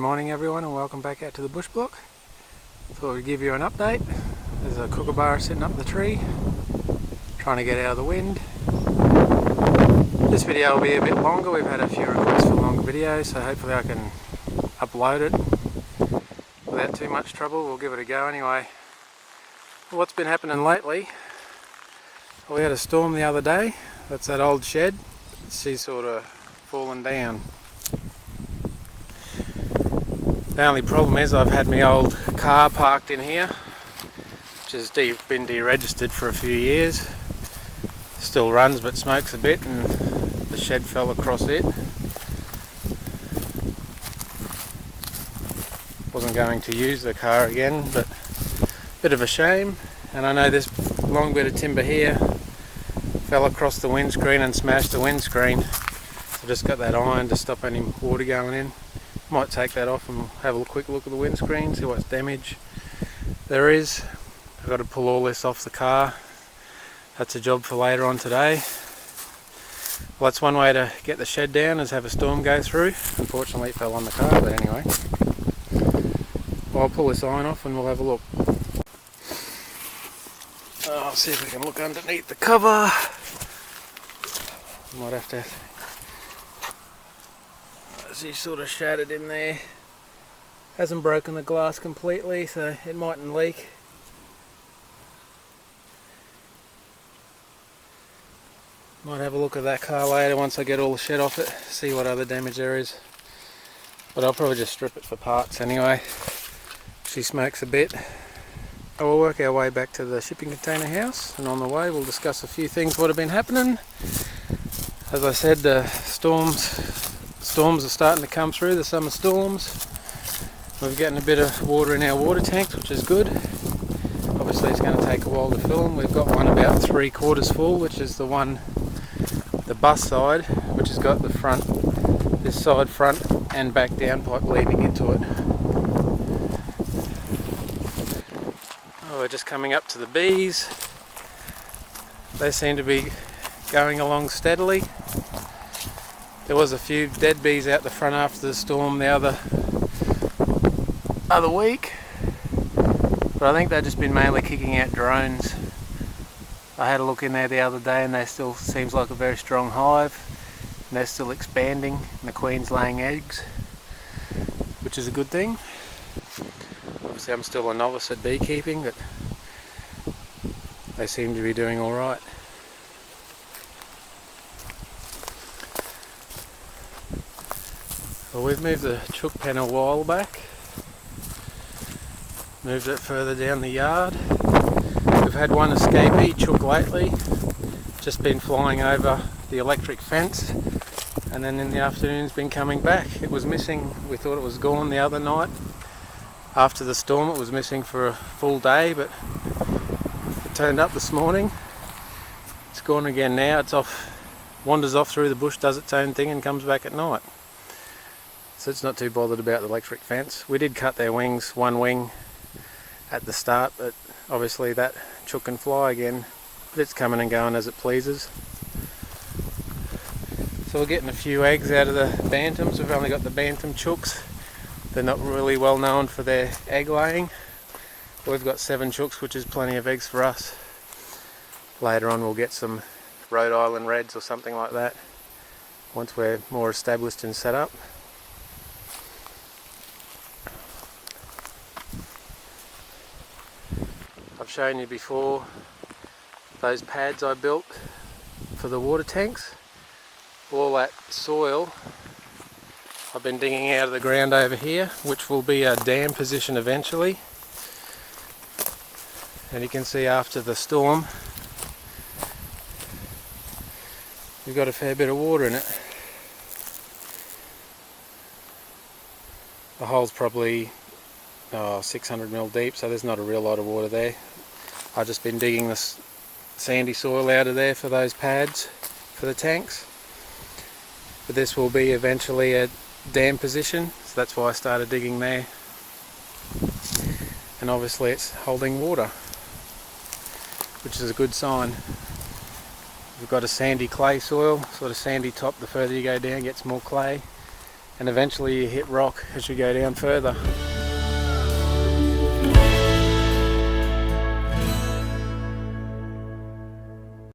morning everyone, and welcome back out to the bush block. Thought we'd give you an update. There's a kookaburra sitting up the tree trying to get out of the wind. This video will be a bit longer. We've had a few requests for longer videos, so hopefully I can upload it without too much trouble. We'll give it a go anyway. What's been happening lately, we had a storm the other day. That's that old shed. She's sort of fallen down. The only problem is I've had my old car parked in here, which has been deregistered for a few years. Still runs but smokes a bit, and the shed fell across it. Wasn't going to use the car again, but a bit of a shame. And I know this long bit of timber here fell across the windscreen and smashed the windscreen. So just got that iron to stop any water going in. Might take that off and have a quick look at the windscreen, see what damage there is. I've got to pull all this off the car. That's a job for later on today. Well, that's one way to get the shed down, is have a storm go through. Unfortunately it fell on the car, but anyway. Well, I'll pull this iron off and we'll have a look. I'll see if we can look underneath the cover. Might have to... She's sort of shattered in there. Hasn't broken the glass completely, so it mightn't leak. Might have a look at that car later once I get all the shed off it, see what other damage there is. But I'll probably just strip it for parts anyway. She smokes a bit. I will work our way back to the shipping container house, and on the way we'll discuss a few things what have been happening. As I said, the storms are starting to come through, the summer storms. We're getting a bit of water in our water tanks, which is good. Obviously it's going to take a while to fill them. We've got one about 3/4 full, which is the one, the bus side, which has got the front, this side front and back downpipe leading into it. Oh, we're just coming up to the bees. They seem to be going along steadily. There was a few dead bees out the front after the storm the other week, but I think they've just been mainly kicking out drones. I had a look in there the other day and they still seems like a very strong hive, and they're still expanding, and the queen's laying eggs, which is a good thing. Obviously I'm still a novice at beekeeping, but they seem to be doing alright. Well, we've moved the chook pen a while back, moved it further down the yard. We've had one escapee chook lately, just been flying over the electric fence, and then in the afternoon's been coming back. It was missing, we thought it was gone the other night. After the storm it was missing for a full day, but it turned up this morning. It's gone again now. It's off, wanders off through the bush, does its own thing and comes back at night. So it's not too bothered about the electric fence. We did cut their wings, one wing at the start, but obviously that chook can fly again, but it's coming and going as it pleases. So we're getting a few eggs out of the bantams. We've only got the bantam chooks. They're not really well known for their egg laying. We've got 7 chooks, which is plenty of eggs for us. Later on we'll get some Rhode Island Reds or something like that once we're more established and set up. I've shown you before those pads I built for the water tanks. All that soil I've been digging out of the ground over here, which will be a dam position eventually. And you can see after the storm we've got a fair bit of water in it. The hole's probably 600 mil deep, so there's not a real lot of water there. I've just been digging this sandy soil out of there for those pads for the tanks. But this will be eventually a dam position, so that's why I started digging there. And obviously it's holding water, which is a good sign. We've got a sandy clay soil, sort of sandy top. The further you go down, gets more clay. and eventually you hit rock as you go down further.